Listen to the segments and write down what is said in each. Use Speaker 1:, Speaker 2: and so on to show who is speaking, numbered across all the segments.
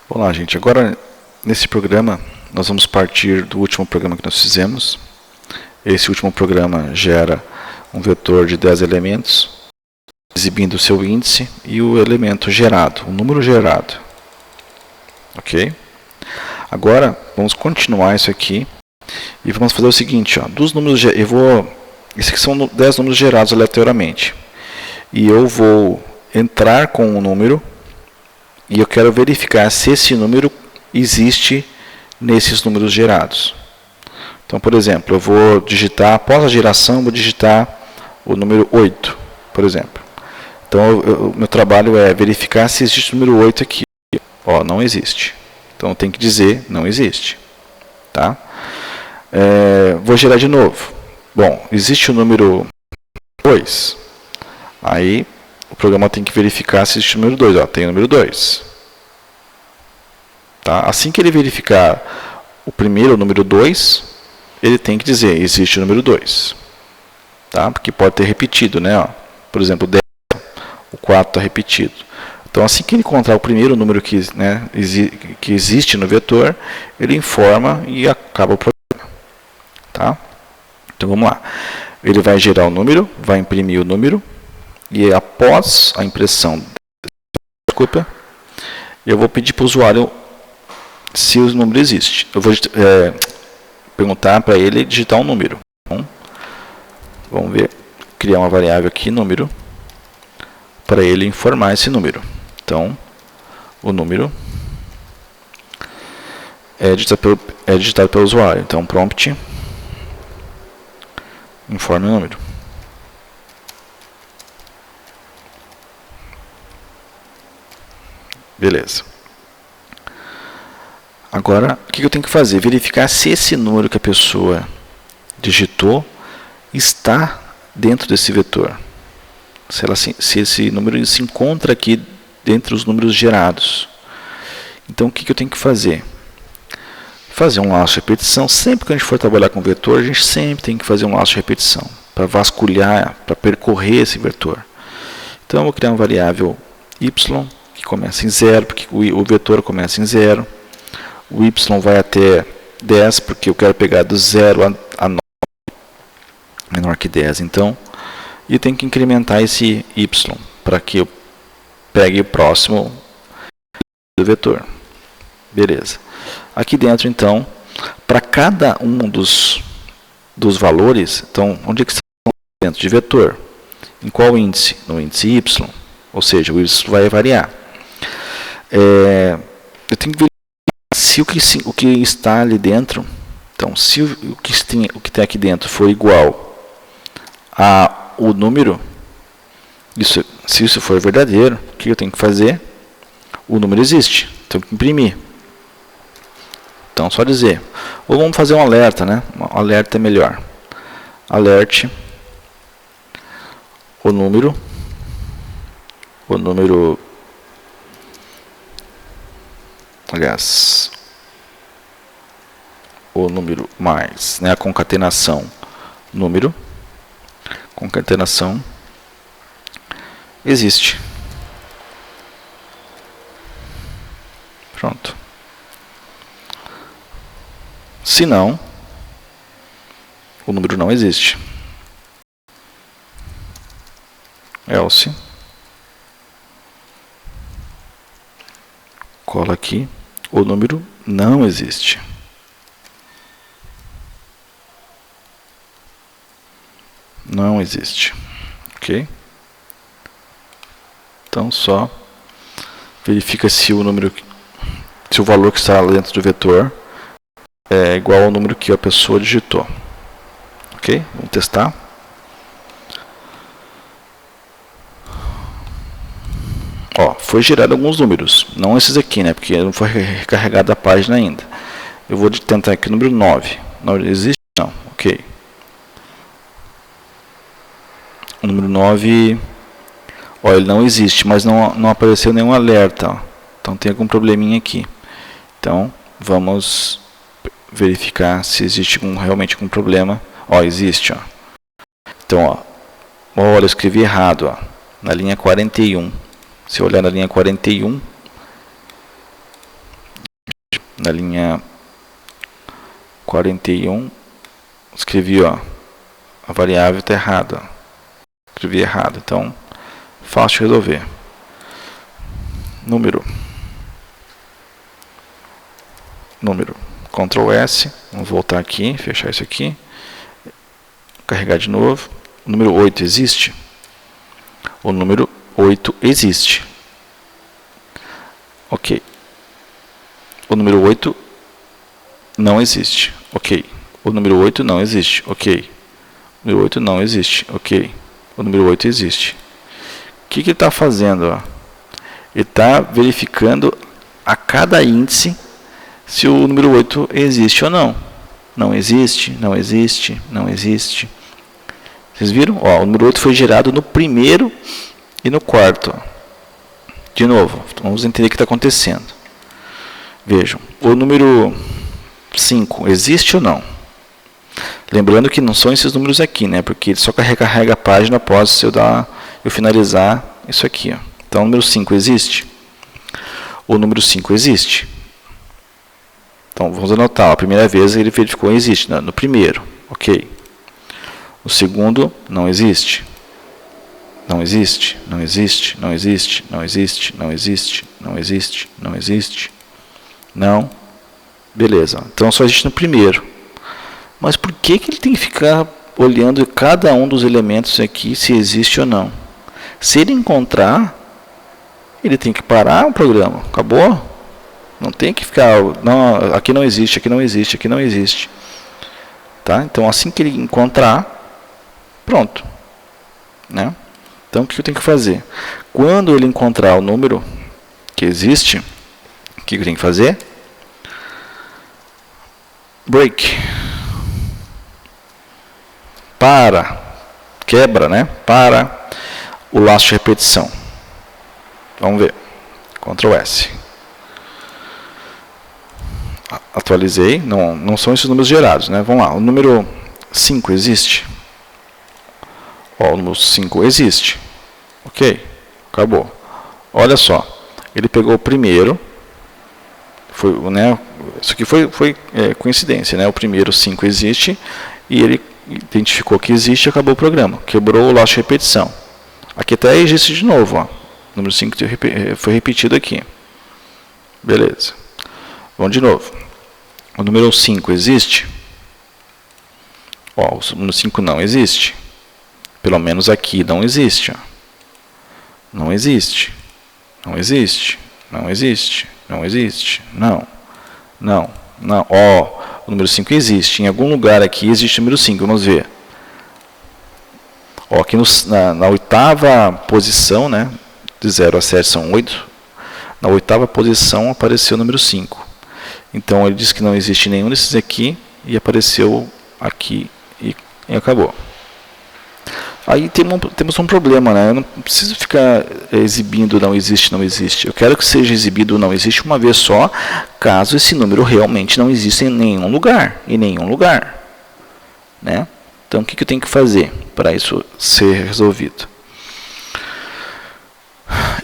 Speaker 1: Olá, gente. Agora, nesse programa, nós vamos partir do último programa que nós fizemos. Esse último programa gera um vetor de 10 elementos, exibindo o seu índice e o elemento gerado, o número gerado. Ok? Agora, vamos continuar isso aqui e vamos fazer o seguinte, ó, dos números, esses aqui são 10 números gerados aleatoriamente. E eu vou entrar com um número e eu quero verificar se esse número existe nesses números gerados. Então, por exemplo, eu vou digitar, após a geração, vou digitar o número 8, por exemplo. Então, o meu trabalho é verificar se existe o número 8 aqui. Ó, não existe. Então, eu tenho que dizer, não existe. Tá? Vou gerar de novo. Bom, existe o número 2. Aí, o programa tem que verificar se existe o número 2. Ó, tem o número 2. Tá? Assim que ele verificar o primeiro, o número 2, ele tem que dizer, existe o número 2. Tá? Porque pode ter repetido, né? Ó, por exemplo, 10, o 4 está repetido. Então, assim que ele encontrar o primeiro número que existe no vetor, ele informa e acaba o programa. Tá? Então, vamos lá. Ele vai gerar o número, vai imprimir o número, e após a impressão, eu vou pedir para o usuário se o número existe. Eu vou perguntar para ele digitar um número. Então, vamos ver, criar uma variável aqui, número, para ele informar esse número. Então, o número é digitado pelo usuário. Então, prompt, informe o número. Beleza. Agora, o que eu tenho que fazer? Verificar se esse número que a pessoa digitou está dentro desse vetor. Se esse número se encontra aqui dentre os números gerados. Então, o que eu tenho que fazer? Fazer um laço de repetição. Sempre que a gente for trabalhar com vetor, a gente sempre tem que fazer um laço de repetição para vasculhar, para percorrer esse vetor. Então, eu vou criar uma variável y, que começa em 0, porque o vetor começa em 0. O y vai até 10, porque eu quero pegar do 0 a 9, menor que 10. Então, eu tenho que incrementar esse y, para que eu pegue o próximo do vetor. Beleza. Aqui dentro, então, para cada um dos valores, então, onde é que estão dentro de vetor? Em qual índice? No índice y, ou seja, o y vai variar. Eu tenho que verificar se o que está ali dentro, então, se o que tem aqui dentro for igual ao número, se isso for verdadeiro, o que eu tenho que fazer? O número existe, tenho que imprimir. Então, só dizer. Ou vamos fazer um alerta, né? Um alerta é melhor. Alerte o número mais, né, a concatenação número, concatenação existe. Pronto. Se não, o número não existe. Else, cola aqui, o número não existe. Não existe. Ok? Então, só verifica se o valor que está dentro do vetor é igual ao número que a pessoa digitou. Ok? Vamos testar. Ó, foi gerado alguns números, não esses aqui, né? Porque não foi recarregada a página ainda. Eu vou tentar aqui o número 9. Não existe? Não. Ok. O número 9, ó, ele não existe, mas não apareceu nenhum alerta. Ó. Então tem algum probleminha aqui. Então, vamos verificar se existe realmente algum problema. Ó, existe, ó. Então, ó, olha, eu escrevi errado, ó, na linha 41. Se eu olhar na linha 41, na linha 41, escrevi, ó, a variável está errada. Escrevi errado, então, fácil de resolver. Número, Ctrl S, vamos voltar aqui, fechar isso aqui, carregar de novo. O número 8 existe? O número 8 existe. Ok. O número 8 não existe. Ok. O número 8 não existe. Ok. O número 8 não existe. Ok. O número 8 existe. O que ele está fazendo? Ó? Ele está verificando a cada índice se o número 8 existe ou não. Não existe, não existe, não existe. Vocês viram? Ó, o número 8 foi gerado no primeiro e no quarto. Ó. De novo, vamos entender o que está acontecendo. Vejam, o número 5 existe ou não? Lembrando que não são esses números aqui, né? Porque ele só recarrega a página após eu finalizar isso aqui. Ó. Então, o número 5 existe? O número 5 existe. Então, vamos anotar. A primeira vez ele verificou existe. No primeiro, ok. O segundo, não existe. Não existe, não existe, não existe, não existe, não existe, não existe, não existe. Não. Beleza. Então, só existe no primeiro. Mas por que ele tem que ficar olhando cada um dos elementos aqui, se existe ou não? Se ele encontrar, ele tem que parar o programa. Acabou? Não tem que ficar, não, aqui não existe, aqui não existe, aqui não existe. Tá? Então, assim que ele encontrar, pronto. Né? Então, o que eu tenho que fazer? Quando ele encontrar o número que existe, o que eu tenho que fazer? Break. Para, quebra, né? Para o laço de repetição. Vamos ver. Ctrl S. Atualizei. Não são esses números gerados, né? Vamos lá. O número 5 existe? Ó, o número 5 existe. Ok. Acabou. Olha só. Ele pegou o primeiro. Foi, né? Isso aqui foi coincidência, né? O primeiro 5 existe e ele identificou que existe e acabou o programa. Quebrou o laço de repetição. Aqui até existe de novo. Ó. O número 5 foi repetido aqui. Beleza. Vamos de novo. O número 5 existe? Ó, o número 5 não existe. Pelo menos aqui não existe. Ó. Não existe. Não existe. Não existe. Não existe. Não. Não. Não. Ó, o número 5 existe. Em algum lugar aqui existe o número 5. Vamos ver. Ó, aqui na oitava posição, né? De 0 a 7 são 8. Na oitava posição apareceu o número 5. Então, ele diz que não existe nenhum desses aqui. E apareceu aqui e acabou. Aí temos um problema, né? Eu não preciso ficar exibindo não existe, não existe. Eu quero que seja exibido não existe uma vez só, caso esse número realmente não exista em nenhum lugar. Em nenhum lugar. Né? Então, o que eu tenho que fazer para isso ser resolvido?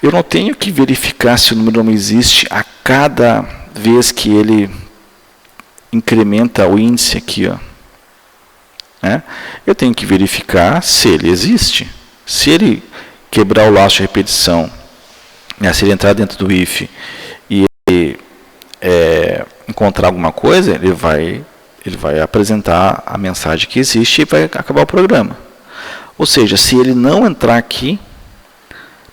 Speaker 1: Eu não tenho que verificar se o número não existe a cada vez que ele incrementa o índice aqui, ó. Né? Eu tenho que verificar se ele existe. Se ele quebrar o laço de repetição, né, se ele entrar dentro do if e encontrar alguma coisa, ele vai apresentar a mensagem que existe e vai acabar o programa. Ou seja, se ele não entrar aqui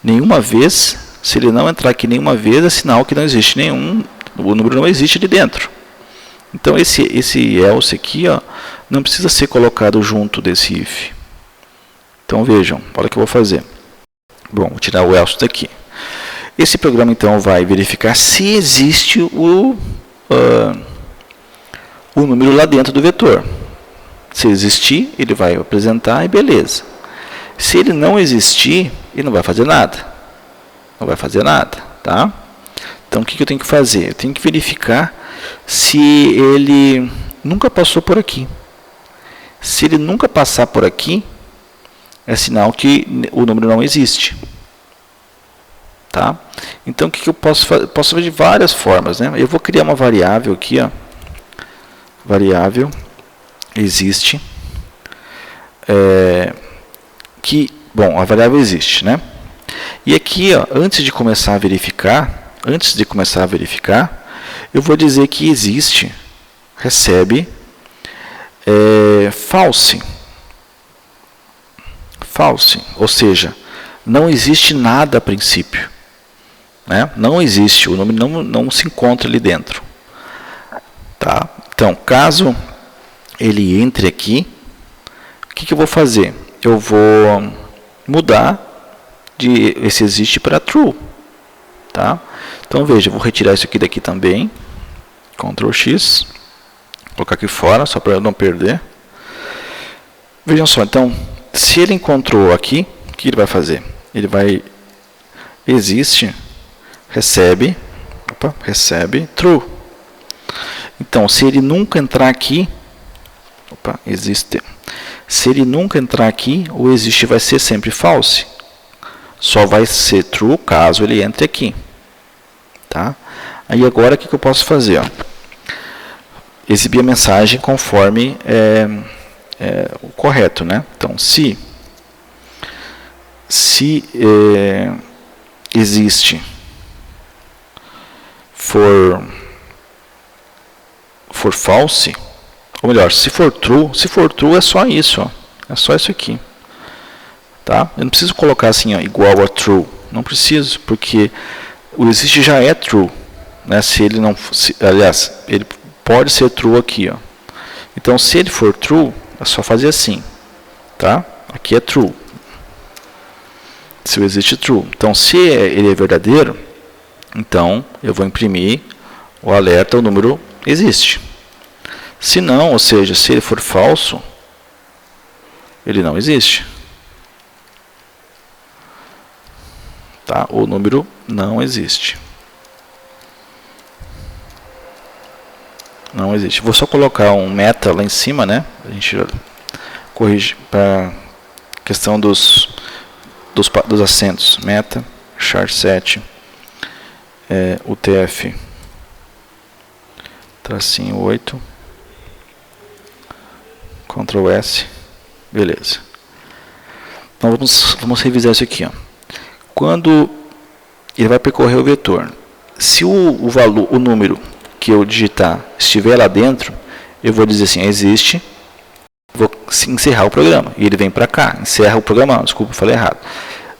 Speaker 1: nenhuma vez, é sinal que não existe nenhum, o número não existe ali dentro. Então, esse else aqui, ó, não precisa ser colocado junto desse if. Então, vejam, olha o que eu vou fazer. Bom, vou tirar o else daqui. Esse programa, então, vai verificar se existe o número lá dentro do vetor. Se existir, ele vai apresentar e beleza. Se ele não existir, ele não vai fazer nada. Não vai fazer nada, tá? Então, o que eu tenho que fazer? Eu tenho que verificar se ele nunca passou por aqui. Se ele nunca passar por aqui, é sinal que o número não existe. Tá? Então, o que eu posso fazer? Posso fazer de várias formas, né? Eu vou criar uma variável aqui, ó. Variável existe. Bom, a variável existe, né? E aqui, ó, antes de começar a verificar, eu vou dizer que existe, recebe false. False, ou seja, não existe nada a princípio. Né? Não existe, o nome não se encontra ali dentro. Tá? Então, caso ele entre aqui, o que eu vou fazer? Eu vou mudar de esse existe para true. Tá? Então, veja, eu vou retirar isso aqui daqui também. Ctrl X. Colocar aqui fora, só para eu não perder. Vejam só, então, se ele encontrou aqui, o que ele vai fazer? Ele vai, existe, recebe true. Então, se ele nunca entrar aqui, existe. Se ele nunca entrar aqui, o existe vai ser sempre false. Só vai ser true caso ele entre aqui. Tá? Aí agora o que eu posso fazer? Ó? Exibir a mensagem conforme o correto, né? Então, se existe for false, ou melhor, se for true é só isso, ó. É só isso aqui. Tá? Eu não preciso colocar assim, ó, igual a true. Não preciso, porque o existe já é true. Né? Se ele não, aliás, ele pode ser true aqui, ó. Então, se ele for true, é só fazer assim, tá? Aqui é true. Se o existe true. Então, se ele é verdadeiro, então eu vou imprimir o alerta, o número existe. Se não, ou seja, se ele for falso, ele não existe. Tá? O número não existe. Não existe. Vou só colocar um meta lá em cima, né? A gente corrige para a questão dos acentos. Meta, char7, UTF, tracinho 8, Ctrl S, beleza. Então vamos revisar isso aqui, ó. Quando ele vai percorrer o vetor, se o número que eu digitar estiver lá dentro, eu vou dizer assim, existe, vou encerrar o programa, e ele vem para cá, encerra o programa, não, desculpa, falei errado.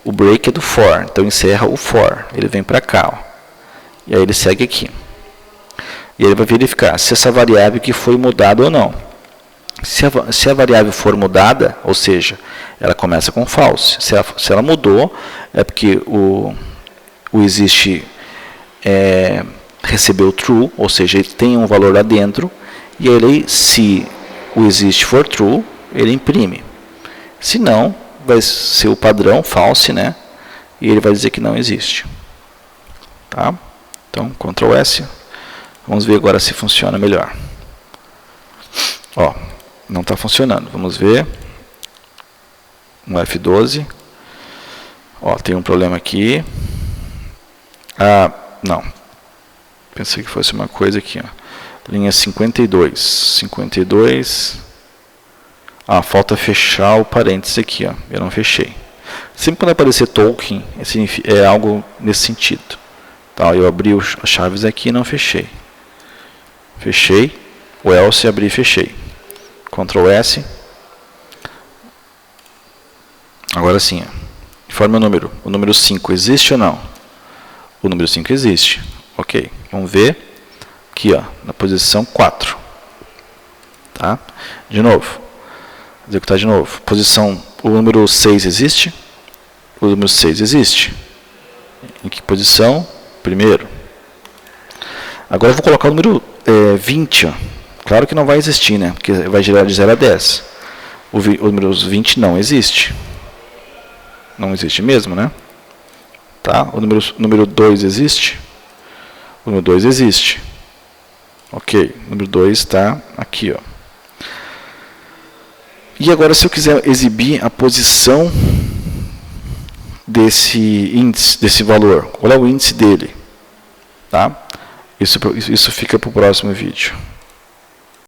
Speaker 1: O break é do for, então encerra o for, ele vem para cá, ó, e aí ele segue aqui. E ele vai verificar se essa variável aqui foi mudada ou não. Se a variável for mudada, ou seja, ela começa com false. Se ela mudou, é porque o existe recebeu true, ou seja, ele tem um valor lá dentro, e ele, se o existe for true, ele imprime. Se não, vai ser o padrão false, né? E ele vai dizer que não existe. Tá? Então, Ctrl S. Vamos ver agora se funciona melhor. Ó, não está funcionando. Vamos ver. Um F12. Ó, tem um problema aqui. Ah, não. Pensei que fosse uma coisa aqui, ó. Linha 52. 52. Ah, falta fechar o parênteses aqui, ó. Eu não fechei. Sempre quando aparecer token, é algo nesse sentido. Tá, eu abri as chaves aqui e não fechei. Fechei. O else, abri e fechei. Ctrl S. Agora sim, ó. Informe o número. O número 5 existe ou não? O número 5 existe. Ok. Vamos ver. Aqui, ó, na posição 4. Tá? De novo. Executar de novo. Posição. O número 6 existe? O número 6 existe. Em que posição? Primeiro. Agora eu vou colocar o número 20. Ó. Claro que não vai existir, né? Porque vai girar de 0 a 10. O número 20 não existe. Não existe mesmo, né? Tá? O número 2 existe? O número 2 existe. Ok. O número 2 está aqui, ó. E agora, se eu quiser exibir a posição desse índice, desse valor? Qual é o índice dele? Tá? Isso fica para o próximo vídeo.